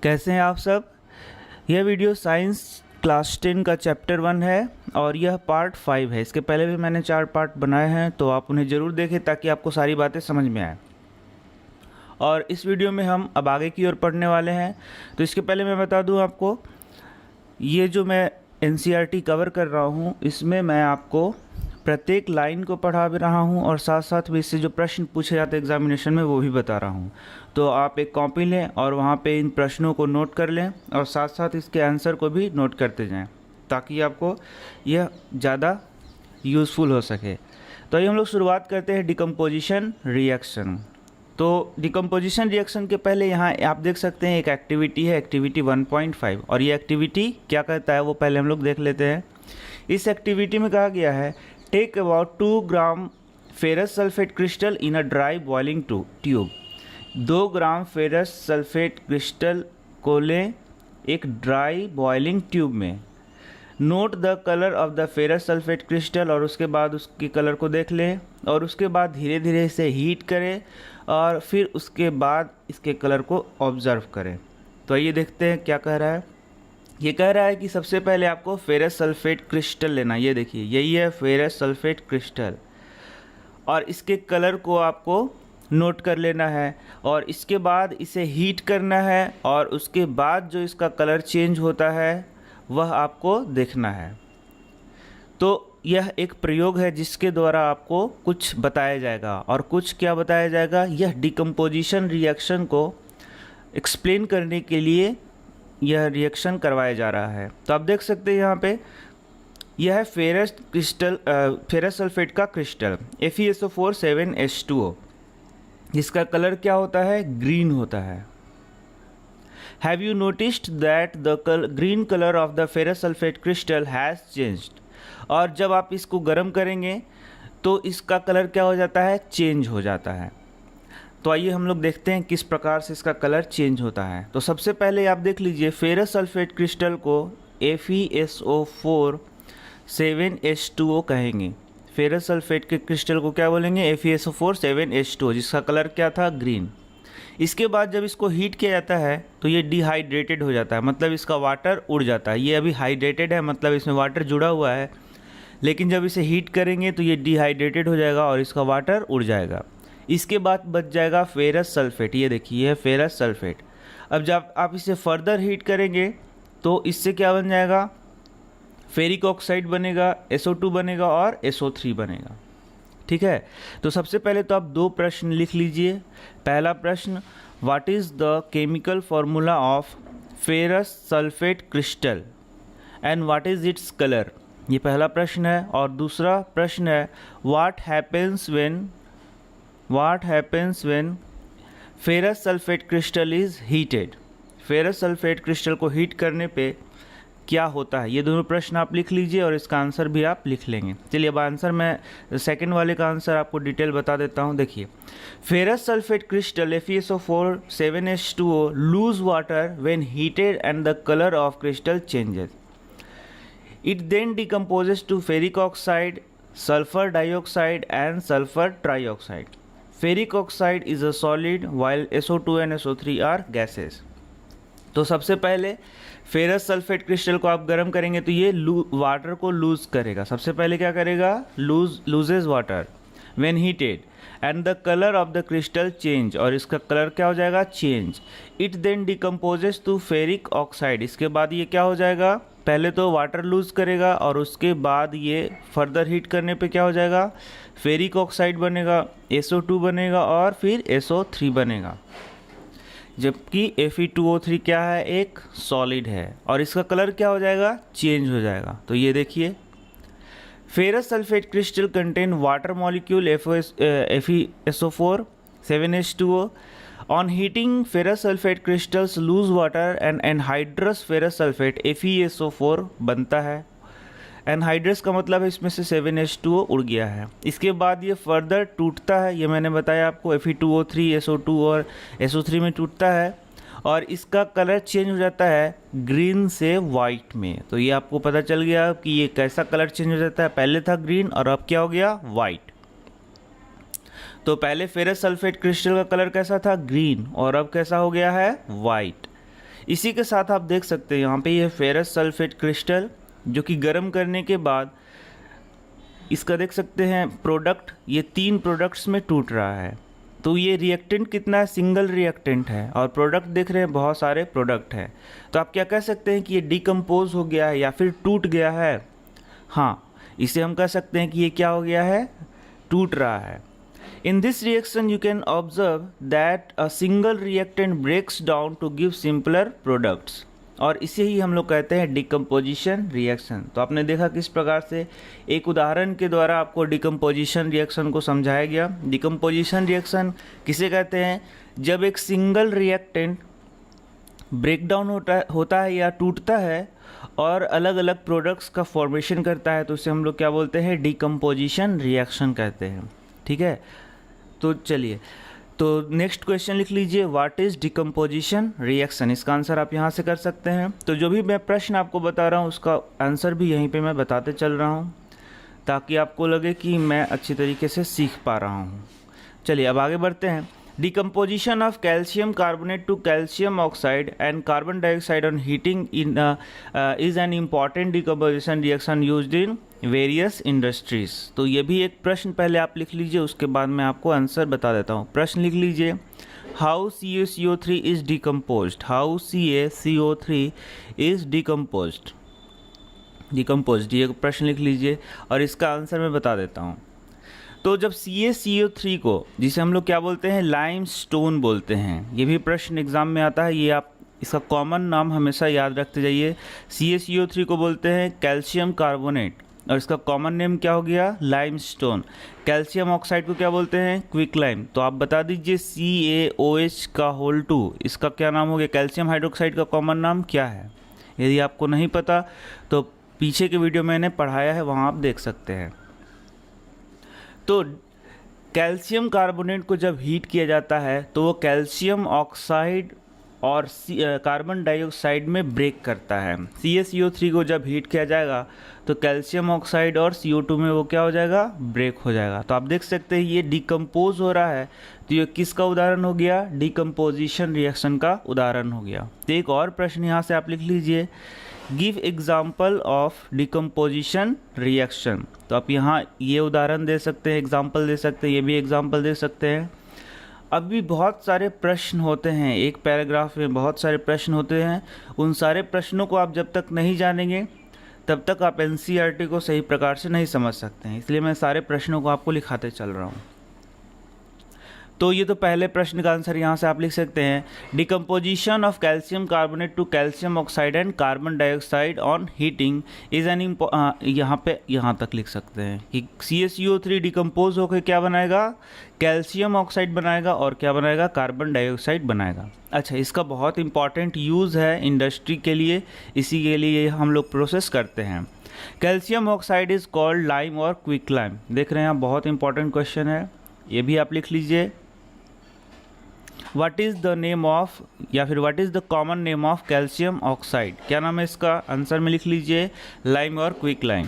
कैसे हैं आप सब। यह वीडियो साइंस क्लास 10 का चैप्टर 1 है और यह पार्ट 5 है। इसके पहले भी मैंने 4 पार्ट बनाए हैं, तो आप उन्हें ज़रूर देखें ताकि आपको सारी बातें समझ में आए। और इस वीडियो में हम अब आगे की ओर पढ़ने वाले हैं। तो इसके पहले मैं बता दूं आपको, ये जो मैं NCERT कवर कर रहा हूं, इसमें मैं आपको प्रत्येक लाइन को पढ़ा भी रहा हूं और साथ साथ में इससे जो प्रश्न पूछे जाते हैं एग्जामिनेशन में वो भी बता रहा हूं। तो आप एक कॉपी लें और वहां पे इन प्रश्नों को नोट कर लें और साथ साथ इसके आंसर को भी नोट करते जाएं ताकि आपको यह ज़्यादा यूज़फुल हो सके। तो आइए हम लोग शुरुआत करते हैं डिकम्पोजिशन रिएक्शन। तो डिकम्पोजिशन रिएक्शन के पहले यहाँ आप देख सकते हैं एक एक्टिविटी है, एक्टिविटी 1.5, और ये एक्टिविटी क्या कहता है वो पहले हम लोग देख लेते हैं। इस एक्टिविटी में कहा गया है take about 2 gram ferrous sulphate crystal in a dry boiling tube. 2 gram ferrous sulphate crystal को लें एक ड्राई बॉइलिंग ट्यूब में। Note the colour of the ferrous sulphate crystal, और उसके बाद उसके कलर को देख लें और उसके बाद धीरे धीरे इसे हीट करें और फिर उसके बाद इसके कलर को ऑब्जर्व करें। तो आइए देखते हैं क्या कह रहा है। ये कह रहा है कि सबसे पहले आपको फेरस सल्फेट क्रिस्टल लेना। ये देखिए, यही है फेरस सल्फेट क्रिस्टल, और इसके कलर को आपको नोट कर लेना है और इसके बाद इसे हीट करना है और उसके बाद जो इसका कलर चेंज होता है वह आपको देखना है। तो यह एक प्रयोग है जिसके द्वारा आपको कुछ बताया जाएगा, और कुछ क्या बताया जाएगा, यह डिकम्पोजिशन रिएक्शन को एक्सप्लेन करने के लिए यह रिएक्शन करवाया जा रहा है। तो आप देख सकते हैं यहाँ पे यह है फेरस सल्फेट का क्रिस्टल FeSO4 7H2O, जिसका कलर क्या होता है, ग्रीन होता है। Have you noticed that the green colour of the ferrous sulphate crystal has changed. और जब आप इसको गर्म करेंगे तो इसका कलर क्या हो जाता है, चेंज हो जाता है। तो आइए हम लोग देखते हैं किस प्रकार से इसका कलर चेंज होता है। तो सबसे पहले आप देख लीजिए, फेरस सल्फेट क्रिस्टल को FeSO4 7H2O कहेंगे। फेरस सल्फेट के क्रिस्टल को क्या बोलेंगे, FeSO4 7H2O, जिसका कलर क्या था, ग्रीन। इसके बाद जब इसको हीट किया जाता है तो ये डिहाइड्रेटेड हो जाता है, मतलब इसका वाटर उड़ जाता है। ये अभी हाइड्रेटेड है, मतलब इसमें वाटर जुड़ा हुआ है, लेकिन जब इसे हीट करेंगे तो ये डिहाइड्रेटेड हो जाएगा और इसका वाटर उड़ जाएगा। इसके बाद बच जाएगा फेरस सल्फेट। ये देखिए, ये फेरस सल्फेट। अब जब आप इसे फर्दर हीट करेंगे तो इससे क्या बन जाएगा, फेरिक ऑक्साइड बनेगा, SO2 बनेगा और SO3 बनेगा। ठीक है। तो सबसे पहले तो आप 2 प्रश्न लिख लीजिए। पहला प्रश्न, what is the chemical formula of ferrous sulphate crystal and what is its colour. ये पहला प्रश्न है। और दूसरा प्रश्न है, what happens when ferrous sulphate crystal is heated. Ferrous sulphate crystal को हीट करने पे क्या होता है। ये दोनों प्रश्न आप लिख लीजिए और इसका आंसर भी आप लिख लेंगे। चलिए अब आंसर, मैं सेकंड वाले का आंसर आपको डिटेल बता देता हूँ। देखिए, ferrous sulphate crystal FeSO4 7H2O loose water when heated and the colour of crystal changes. It then decomposes to ferric oxide, sulfur dioxide and sulfur trioxide. Ferric oxide is a solid while SO2 and SO3 are gases. तो सबसे पहले ferrous sulphate crystal को आप गर्म करेंगे तो ये water को लूज करेगा। सबसे पहले क्या करेगा, loses water when heated and the colour of the crystal change, और इसका कलर क्या हो जाएगा, change. It then decomposes to ferric oxide. इसके बाद ये क्या हो जाएगा, पहले तो वाटर लूज करेगा और उसके बाद ये फर्दर हीट करने पे क्या हो जाएगा, फेरिक ऑक्साइड बनेगा, SO2 बनेगा और फिर SO3 बनेगा। जबकि Fe2O3 क्या है, एक सॉलिड है, और इसका कलर क्या हो जाएगा, चेंज हो जाएगा। तो ये देखिए, ferrous sulphate crystal contain water molecule FeSO4 7H2O। On heating ferrous sulphate crystals loose water and anhydrous ferrous sulphate FeSO4 बनता है। एनहाइड्रस का मतलब है इसमें से 7H2O उड़ गया है। इसके बाद ये फर्दर टूटता है, ये मैंने बताया आपको, Fe2O3 SO2 और SO3 में टूटता है और इसका कलर चेंज हो जाता है ग्रीन से वाइट में। तो ये आपको पता चल गया कि ये कैसा कलर चेंज हो जाता है, पहले था ग्रीन और अब क्या हो गया, वाइट। तो पहले फेरस सल्फेट क्रिस्टल का कलर कैसा था, ग्रीन, और अब कैसा हो गया है, वाइट। इसी के साथ आप देख सकते हैं यहाँ पे ये फेरस सल्फेट क्रिस्टल जो कि गर्म करने के बाद इसका देख सकते हैं प्रोडक्ट, ये 3 प्रोडक्ट्स में टूट रहा है। तो ये रिएक्टेंट कितना है, सिंगल रिएक्टेंट है, और प्रोडक्ट देख रहे हैं बहुत सारे प्रोडक्ट है। तो आप क्या कह सकते हैं कि ये डिकम्पोज हो गया है या फिर टूट गया है। हाँ, इसे हम कह सकते हैं कि ये क्या हो गया है, टूट रहा है। In this reaction you can observe that a single reactant breaks down to give simpler products, और इसे ही हम लोग कहते हैं डिकम्पोजिशन रिएक्शन। तो आपने देखा किस प्रकार से एक उदाहरण के द्वारा आपको डिकम्पोजिशन रिएक्शन को समझाया गया। डिकम्पोजिशन रिएक्शन किसे कहते हैं, जब एक सिंगल रिएक्टेंट ब्रेकडाउन होता है या टूटता है और अलग अलग प्रोडक्ट्स का फॉर्मेशन करता है, तो उसे हम लोग क्या बोलते हैं, डिकम्पोजिशन रिएक्शन कहते हैं। ठीक है, तो चलिए, तो नेक्स्ट क्वेश्चन लिख लीजिए, व्हाट इज़ डिकम्पोजिशन रिएक्शन। इसका आंसर आप यहाँ से कर सकते हैं। तो जो भी मैं प्रश्न आपको बता रहा हूँ उसका आंसर भी यहीं पे मैं बताते चल रहा हूँ ताकि आपको लगे कि मैं अच्छी तरीके से सीख पा रहा हूँ। चलिए अब आगे बढ़ते हैं। Decomposition of calcium carbonate to calcium oxide and carbon dioxide on heating is an important decomposition reaction used in various industries। तो ये भी एक प्रश्न पहले आप लिख लीजिए, उसके बाद मैं आपको आंसर बता देता हूँ। प्रश्न लिख लीजिए, How CaCO3 is decomposed? How CaCO3 is decomposed? ये प्रश्न लिख लीजिए और इसका आंसर मैं बता देता हूँ। तो जब CaCO3 को, जिसे हम लोग क्या बोलते हैं, लाइमस्टोन बोलते हैं, ये भी प्रश्न एग्जाम में आता है, ये आप इसका कॉमन नाम हमेशा याद रखते जाइए। CaCO3 को बोलते हैं कैल्शियम कार्बोनेट और इसका कॉमन नेम क्या हो गया, लाइमस्टोन। कैल्शियम ऑक्साइड को क्या बोलते हैं, क्विकलाइम। तो आप बता दीजिए CaOH का होल 2, इसका क्या नाम हो गया, कैल्शियम हाइड्रोक्साइड का कॉमन नाम क्या है। यदि आपको नहीं पता तो पीछे के वीडियो मैंने पढ़ाया है, वहाँ आप देख सकते हैं। तो कैल्शियम कार्बोनेट को जब हीट किया जाता है तो वो कैल्शियम ऑक्साइड और कार्बन डाइऑक्साइड में ब्रेक करता है। CaCO3 को जब हीट किया जाएगा तो कैल्शियम ऑक्साइड और CO2 में वो क्या हो जाएगा, ब्रेक हो जाएगा। तो आप देख सकते हैं ये डिकम्पोज हो रहा है, तो ये किसका उदाहरण हो गया, डिकम्पोजिशन रिएक्शन का उदाहरण हो गया। तो एक और प्रश्न यहाँ से आप लिख लीजिए, give example of decomposition reaction. तो आप यहाँ ये उदाहरण दे सकते हैं, एग्जाम्पल दे सकते हैं, ये भी एग्जाम्पल दे सकते हैं। अब भी बहुत सारे प्रश्न होते हैं, एक पैराग्राफ में बहुत सारे प्रश्न होते हैं। उन सारे प्रश्नों को आप जब तक नहीं जानेंगे तब तक आप NCERT को सही प्रकार से नहीं समझ सकते हैं, इसलिए मैं सारे प्रश्नों को आपको लिखाते चल रहा हूँ। तो ये तो पहले प्रश्न का आंसर यहाँ से आप लिख सकते हैं, decomposition of calcium carbonate to calcium oxide and carbon dioxide on heating is an यहाँ तक लिख सकते हैं कि CaCO3 डिकम्पोज होकर क्या बनाएगा, कैल्शियम ऑक्साइड बनाएगा और क्या बनाएगा, कार्बन डाइऑक्साइड बनाएगा। अच्छा, इसका बहुत इंपॉर्टेंट यूज़ है इंडस्ट्री के लिए, इसी के लिए हम लोग प्रोसेस करते हैं। Calcium oxide is called lime और क्विकलाइम। देख रहे हैं आप, बहुत इंपॉर्टेंट क्वेश्चन है, ये भी आप लिख लीजिए। What is the name of, या फिर what is the common name of calcium oxide, क्या नाम है इसका, आंसर में लिख लीजिए लाइम और quicklime.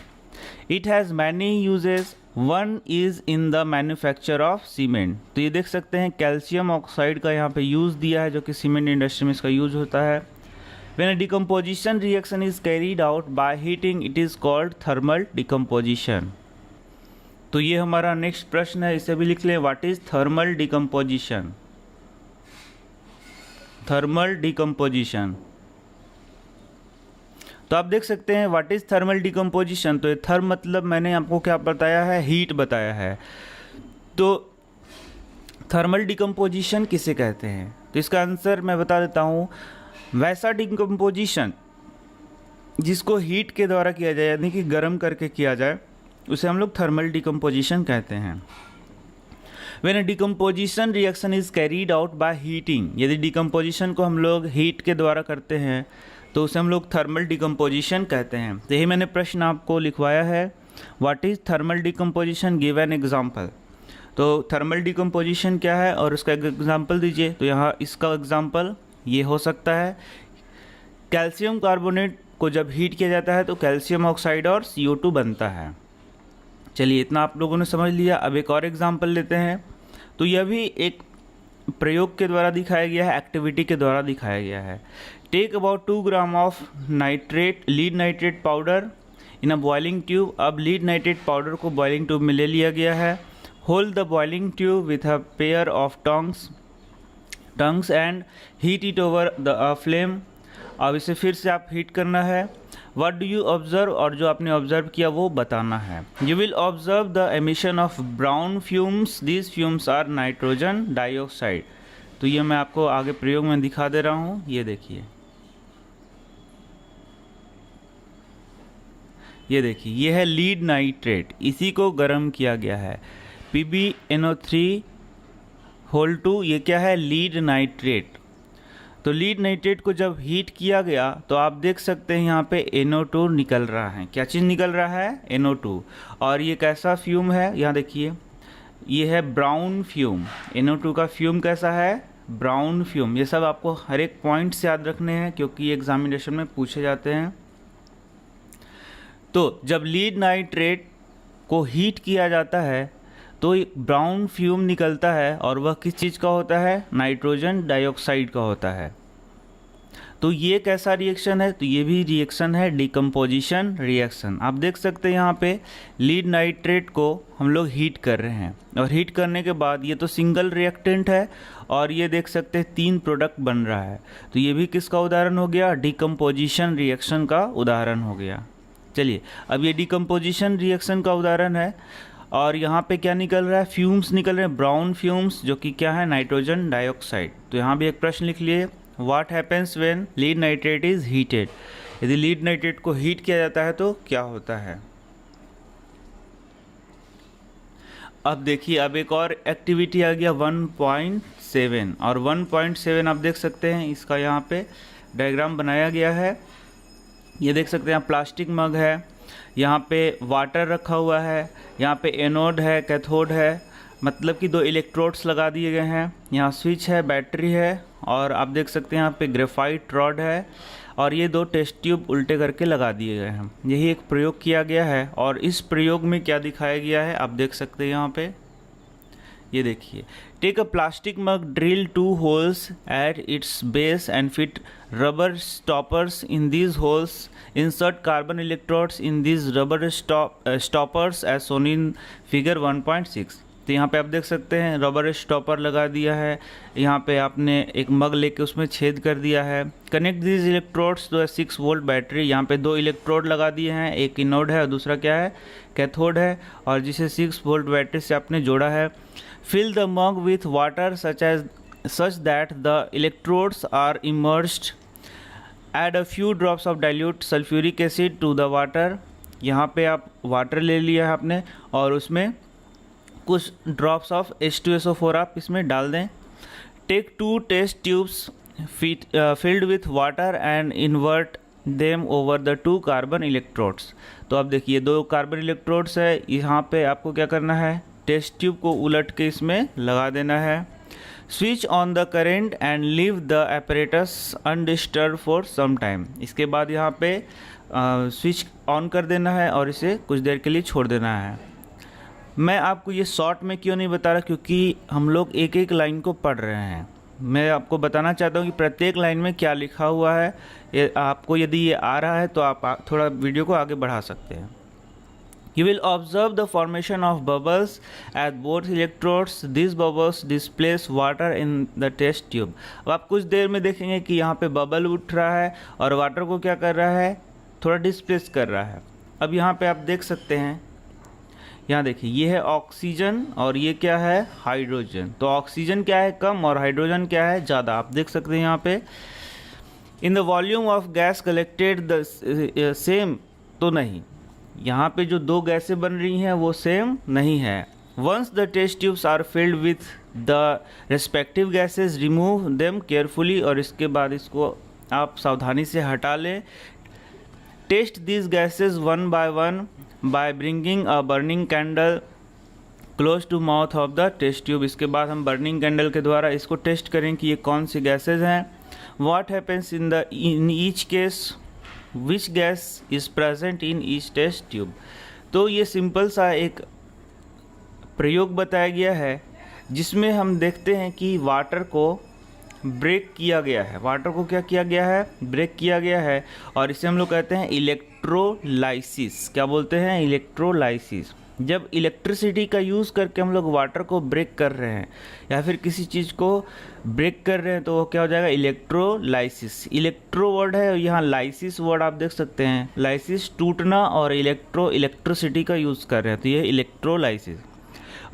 It has many uses, one is in the manufacture of cement. तो ये देख सकते हैं कैल्शियम ऑक्साइड का यहाँ पे यूज़ दिया है जो कि सीमेंट इंडस्ट्री में इसका यूज होता है। When a decomposition reaction is carried out by heating it is called thermal decomposition. तो ये हमारा नेक्स्ट प्रश्न है, इसे भी लिख लें, what is thermal decomposition. Thermal decomposition, तो आप देख सकते हैं व्हाट इज़ थर्मल डिकम्पोजिशन। तो ये थर्म मतलब मैंने आपको क्या बताया है, हीट बताया है। तो थर्मल डिकम्पोजिशन किसे कहते हैं, तो इसका आंसर मैं बता देता हूँ, वैसा डिकम्पोजिशन जिसको हीट के द्वारा किया जाए, यानी कि गर्म करके किया जाए, उसे हम लोग थर्मल डिकम्पोजिशन कहते हैं। When a decomposition reaction is carried out by heating, यदि डिकम्पोजिशन को हम लोग हीट के द्वारा करते हैं तो उसे हम लोग थर्मल डिकम्पोजिशन कहते हैं। तो यही मैंने प्रश्न आपको लिखवाया है, what is thermal decomposition, give an example. तो थर्मल डिकम्पोजिशन क्या है और उसका एग्जाम्पल दीजिए। तो यहाँ इसका एग्जाम्पल ये हो सकता है, कैल्शियम कार्बोनेट को जब हीट किया जाता है तो कैल्शियम ऑक्साइड और CO2 बनता है। चलिए, इतना आप लोगों ने समझ लिया। अब एक और एग्जाम्पल लेते हैं। तो यह भी एक प्रयोग के द्वारा दिखाया गया है, एक्टिविटी के द्वारा दिखाया गया है। Take about 2 gram of nitrate lead nitrate powder in a boiling tube. अब लीड नाइट्रेट पाउडर को बॉइलिंग ट्यूब में ले लिया गया है। Hold the boiling tube with a pair of tongs and heat it over the flame. अब इसे फिर से आप हीट करना है। व्हाट डू यू ऑब्जर्व, और जो आपने ऑब्जर्व किया वो बताना है। You will observe the emission of brown fumes, these fumes are nitrogen dioxide. तो ये मैं आपको आगे प्रयोग में दिखा दे रहा हूँ, ये देखिए, ये देखिए, ये है लीड नाइट्रेट, इसी को गर्म किया गया है। PbNO3(2), ये क्या है, लीड नाइट्रेट। तो लीड नाइट्रेट को जब हीट किया गया तो आप देख सकते हैं यहाँ पे NO2 निकल रहा है। क्या चीज़ निकल रहा है, NO2। और ये कैसा फ्यूम है, यहाँ देखिए, ये है ब्राउन फ्यूम। NO2 का फ्यूम कैसा है, ब्राउन फ्यूम। ये सब आपको हर एक पॉइंट से याद रखने हैं क्योंकि एग्जामिनेशन में पूछे जाते हैं। तो जब लीड नाइट्रेट को हीट किया जाता है तो ब्राउन फ्यूम निकलता है, और वह किस चीज़ का होता है, नाइट्रोजन डाइऑक्साइड का होता है। तो ये कैसा रिएक्शन है, तो ये भी रिएक्शन है डिकम्पोजिशन रिएक्शन। आप देख सकते हैं यहाँ पे लीड नाइट्रेट को हम लोग हीट कर रहे हैं, और हीट करने के बाद ये तो सिंगल रिएक्टेंट है, और ये देख सकते हैं 3 प्रोडक्ट बन रहा है। तो ये भी किसका उदाहरण हो गया, डिकम्पोजिशन रिएक्शन का उदाहरण हो गया। चलिए, अब ये डिकम्पोजिशन रिएक्शन का उदाहरण है, और यहाँ पे क्या निकल रहा है, फ्यूम्स निकल रहे हैं, ब्राउन फ्यूम्स, जो कि क्या है, नाइट्रोजन डाइऑक्साइड। तो यहाँ भी एक प्रश्न लिख लिए, what happens when lead nitrate is heated. यदि लीड नाइट्रेट को हीट किया जाता है तो क्या होता है। अब देखिए, अब एक और एक्टिविटी आ गया 1.7, और 1.7 आप देख सकते हैं, इसका यहाँ पे डायग्राम बनाया गया है। ये देख सकते हैं, यहाँ प्लास्टिक मग है, यहाँ पे वाटर रखा हुआ है, यहाँ पे एनोड है, कैथोड है, मतलब कि 2 इलेक्ट्रोड्स लगा दिए गए हैं। यहाँ स्विच है, बैटरी है, और आप देख सकते हैं यहाँ पे ग्रेफाइट रॉड है, और ये 2 टेस्ट ट्यूब उल्टे करके लगा दिए गए हैं। यही एक प्रयोग किया गया है, और इस प्रयोग में क्या दिखाया गया है आप देख सकते हैं यहाँ पे, ये देखिए। Take a plastic mug, drill 2 holes at its base and fit rubber stoppers in these holes. Insert carbon electrodes in these rubber stoppers as shown in figure 1.6। तो यहाँ पे आप देख सकते हैं रबर स्टॉपर लगा दिया है। यहाँ पे आपने एक मग लेके उसमें छेद कर दिया है। Connect these electrodes to 6 volt battery. यहाँ पे 2 इलेक्ट्रोड लगा दिए हैं, एक एनोड है और दूसरा क्या है, कैथोड है, और जिसे 6 वोल्ट बैटरी से आपने जोड़ा है। Fill the mug with water such that the electrodes are immersed. Add a few drops of dilute sulfuric acid to the water. यहाँ पे आप वाटर ले लिया है आपने, और उसमें कुछ ड्रॉप्स ऑफ H2SO4 आप इसमें डाल दें। Take 2 test tubes filled with water and invert them over the 2 carbon electrodes. तो अब देखिए 2 कार्बन इलेक्ट्रोड्स है, यहाँ पे आपको क्या करना है, टेस्ट ट्यूब को उलट के इसमें लगा देना है। Switch on the current and leave the apparatus undisturbed for some time. इसके बाद यहाँ पे स्विच ऑन कर देना है और इसे कुछ देर के लिए छोड़ देना है। मैं आपको ये शॉर्ट में क्यों नहीं बता रहा, क्योंकि हम लोग एक एक लाइन को पढ़ रहे हैं। मैं आपको बताना चाहता हूँ कि प्रत्येक लाइन में क्या लिखा हुआ है। ये आपको यदि ये आ रहा है तो आप थोड़ा वीडियो को आगे बढ़ा सकते हैं। You will observe the formation of bubbles at both electrodes. These bubbles displace water in the test tube. अब आप कुछ देर में देखेंगे कि यहाँ पे बबल उठ रहा है और वाटर को क्या कर रहा है, थोड़ा डिस्प्लेस कर रहा है। अब यहाँ पे आप देख सकते हैं, यहाँ देखिए ये है ऑक्सीजन और ये क्या है, हाइड्रोजन। तो ऑक्सीजन क्या है, कम, और हाइड्रोजन क्या है, ज़्यादा। आप देख सकते हैं यहाँ पे in the volume of gas collected the same, तो नहीं, यहाँ पे जो 2 गैसें बन रही हैं वो सेम नहीं है। Once the test tubes are filled with the respective gases, remove them carefully, और इसके बाद इसको आप सावधानी से हटा लें। Test this gases one by one by bringing a burning candle close to mouth of the test tube. इसके बाद हम बर्निंग कैंडल के द्वारा इसको टेस्ट करें कि ये कौन सी गैसेज हैं। What happens in each case, which gas is present in each test tube. तो ये सिंपल सा एक प्रयोग बताया गया है जिसमें हम देखते हैं कि वाटर को ब्रेक किया गया है। वाटर को क्या किया गया है? ब्रेक किया गया है, और इसे हम लोग कहते हैं इलेक्ट्रोलाइसिस। क्या बोलते हैं? इलेक्ट्रोलाइसिस। जब इलेक्ट्रिसिटी का यूज़ करके हम लोग वाटर को ब्रेक कर रहे हैं या फिर किसी चीज़ को ब्रेक कर रहे हैं तो वो क्या हो जाएगा? इलेक्ट्रोलाइसिस। इलेक्ट्रो वर्ड है, यहाँ लाइसिस वर्ड आप देख सकते हैं। लाइसिस टूटना, और इलेक्ट्रिसिटी का यूज़ कर रहे हैं तो ये इलेक्ट्रोलाइसिस।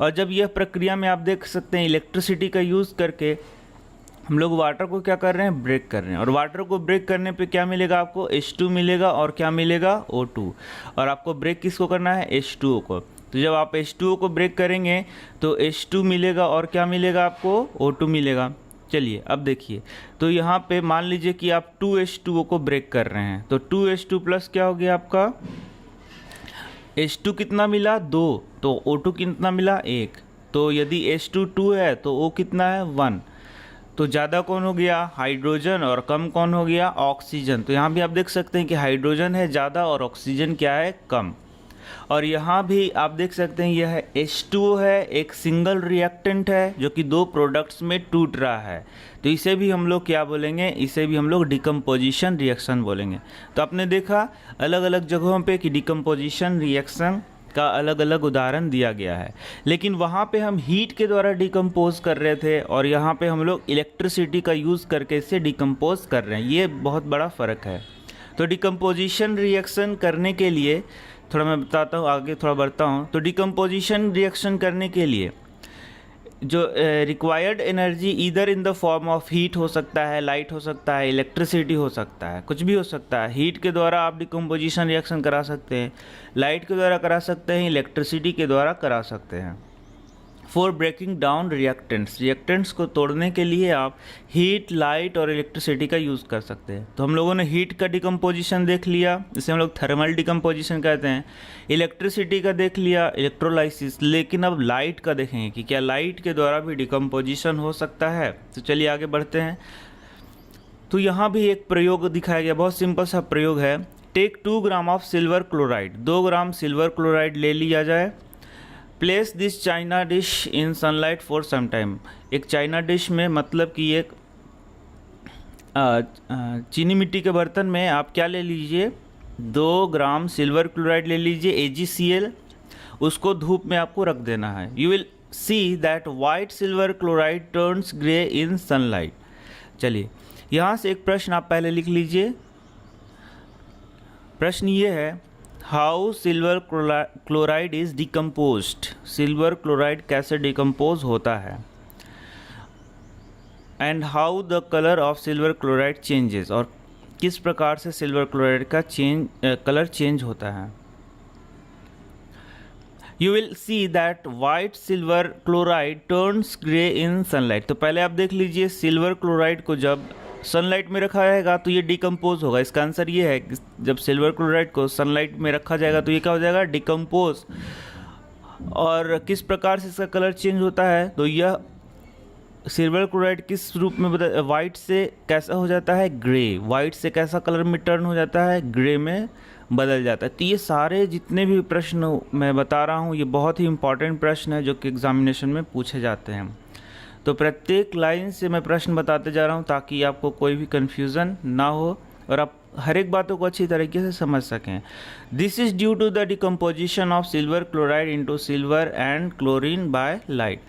और जब यह प्रक्रिया में आप देख सकते हैं इलेक्ट्रिसिटी का यूज़ करके हम लोग वाटर को क्या कर रहे हैं? ब्रेक कर रहे हैं। और वाटर को ब्रेक करने पे क्या मिलेगा आपको? H2 मिलेगा, और क्या मिलेगा? O2। और आपको ब्रेक किसको करना है? H2O को। तो जब आप H2O को ब्रेक करेंगे तो H2 मिलेगा, और क्या मिलेगा आपको? O2 मिलेगा। चलिए अब देखिए, तो यहाँ पे मान लीजिए कि आप 2H2O को ब्रेक कर रहे हैं, तो 2H2 प्लस क्या हो गया आपका? H2 कितना मिला? 2। तो O2 कितना मिला? 1। तो यदि H2 2 है तो O कितना है? 1। तो ज़्यादा कौन हो गया? हाइड्रोजन, और कम कौन हो गया? ऑक्सीजन। तो यहाँ भी आप देख सकते हैं कि हाइड्रोजन है ज़्यादा और ऑक्सीजन क्या है? कम। और यहाँ भी आप देख सकते हैं यह H2O है, एक सिंगल रिएक्टेंट है जो कि दो प्रोडक्ट्स में टूट रहा है, तो इसे भी हम लोग क्या बोलेंगे? इसे भी हम लोग डिकम्पोजिशन रिएक्शन बोलेंगे। तो आपने देखा अलग अलग जगहों पे कि डिकम्पोजिशन रिएक्शन का अलग अलग उदाहरण दिया गया है, लेकिन वहाँ पे हम हीट के द्वारा डिकम्पोज कर रहे थे और यहाँ पे हम लोग इलेक्ट्रिसिटी का यूज़ करके इसे डिकम्पोज कर रहे हैं। ये बहुत बड़ा फ़र्क है। तो डिकम्पोजिशन रिएक्शन करने के लिए थोड़ा मैं बताता हूँ, आगे थोड़ा बढ़ता हूँ। तो डिकम्पोजिशन रिएक्शन करने के लिए जो required energy either in the form of heat हो सकता है, लाइट हो सकता है, इलेक्ट्रिसिटी हो सकता है, कुछ भी हो सकता है। हीट के द्वारा आप डिकम्पोजिशन रिएक्शन करा सकते हैं, लाइट के द्वारा करा सकते हैं, इलेक्ट्रिसिटी के द्वारा करा सकते हैं। फॉर ब्रेकिंग डाउन रिएक्टेंट्स को तोड़ने के लिए आप हीट, लाइट और इलेक्ट्रिसिटी का यूज़ कर सकते हैं। तो हम लोगों ने हीट का डिकम्पोजिशन देख लिया, इसे हम लोग थर्मल डिकम्पोजिशन कहते हैं। इलेक्ट्रिसिटी का देख लिया, इलेक्ट्रोलाइसिस। लेकिन अब लाइट का देखेंगे कि क्या लाइट के द्वारा भी डिकम्पोजिशन हो सकता है। तो चलिए आगे बढ़ते हैं। तो यहाँ भी एक प्रयोग दिखाया गया, बहुत सिंपल सा प्रयोग है। Take 2 gram of silver chloride, 2 gram silver chloride ले लिया जाए। Place this china dish in sunlight for some time. एक चाइना डिश में मतलब कि एक चीनी मिट्टी के बर्तन में आप क्या ले लीजिए? 2 ग्राम सिल्वर क्लोराइड ले लीजिए, AgCl। उसको धूप में आपको रख देना है। You will see that white silver chloride turns grey in sunlight. चलिए यहाँ से एक प्रश्न आप पहले लिख लीजिए। प्रश्न ये है, how silver chloride is decomposed. Silver chloride कैसे डिकम्पोज होता है। And how the colour of silver chloride changes, और किस प्रकार से सिल्वर क्लोराइड का कलर चेंज होता है। You will see that white silver chloride turns grey in sunlight. तो पहले आप देख लीजिए, सिल्वर क्लोराइड को जब सनलाइट में रखा जाएगा तो ये डिकम्पोज होगा। इसका आंसर ये है कि जब सिल्वर क्लोराइड को सनलाइट में रखा जाएगा तो ये क्या हो जाएगा? डिकम्पोज। और किस प्रकार से इसका कलर चेंज होता है, तो यह सिल्वर क्लोराइड किस रूप में वाइट से कैसा हो जाता है? ग्रे। वाइट से कैसा कलर में टर्न हो जाता है? ग्रे में बदल जाता है। तो ये सारे जितने भी प्रश्न मैं बता रहा हूँ ये बहुत ही इंपॉर्टेंट प्रश्न है जो कि एग्जामिनेशन में पूछे जाते हैं। तो प्रत्येक लाइन से मैं प्रश्न बताते जा रहा हूँ ताकि आपको कोई भी कन्फ्यूज़न ना हो और आप हर एक बातों को अच्छी तरीके से समझ सकें। This is due to the decomposition of silver chloride into silver and chlorine by light.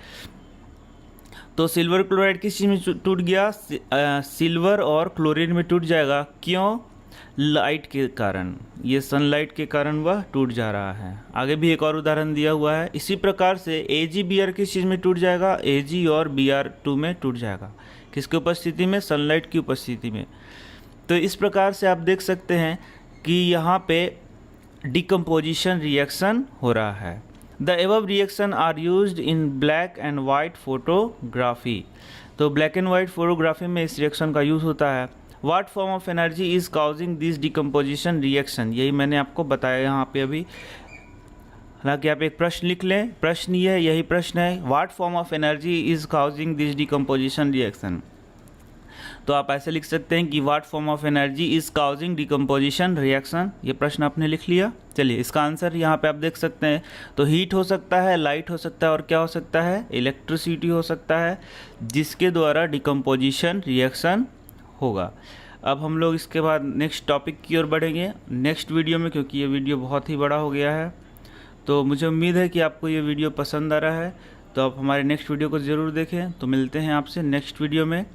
तो सिल्वर क्लोराइड किस चीज़ में टूट गया? सिल्वर और क्लोरीन में टूट जाएगा। क्यों? लाइट के कारण, ये सनलाइट के कारण वह टूट जा रहा है। आगे भी एक और उदाहरण दिया हुआ है। इसी प्रकार से AgBr किस चीज़ में टूट जाएगा? Ag और Br2 में टूट जाएगा। किसकी उपस्थिति में? सनलाइट की उपस्थिति में। तो इस प्रकार से आप देख सकते हैं कि यहाँ पे डिकम्पोजिशन रिएक्शन हो रहा है। The above reaction are used in black and white photography. तो ब्लैक एंड वाइट फोटोग्राफी में इस रिएक्शन का यूज़ होता है। What form of energy is causing this decomposition reaction? यही मैंने आपको बताया यहाँ पे अभी। हालांकि आप एक प्रश्न लिख लें, प्रश्न ये है, यही प्रश्न है, What form of energy is causing this decomposition reaction? तो आप ऐसे लिख सकते हैं कि what form of energy is causing decomposition reaction. ये प्रश्न आपने लिख लिया। चलिए इसका आंसर यहाँ पे आप देख सकते हैं। तो हीट हो सकता है, लाइट हो सकता है, और क्या हो सकता है, इलेक्ट्रिसिटी हो सकता है, जिसके द्वारा डिकम्पोजिशन रिएक्शन होगा। अब हम लोग इसके बाद नेक्स्ट टॉपिक की ओर बढ़ेंगे नेक्स्ट वीडियो में, क्योंकि ये वीडियो बहुत ही बड़ा हो गया है। तो मुझे उम्मीद है कि आपको ये वीडियो पसंद आ रहा है। तो आप हमारे नेक्स्ट वीडियो को ज़रूर देखें। तो मिलते हैं आपसे नेक्स्ट वीडियो में।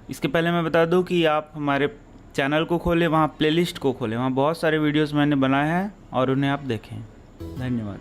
इसके पहले मैं बता दूं कि आप हमारे चैनल को खोलें, वहाँ प्लेलिस्ट को खोलें, वहाँ बहुत सारे वीडियोस मैंने बनाए हैं और उन्हें आप देखें। धन्यवाद।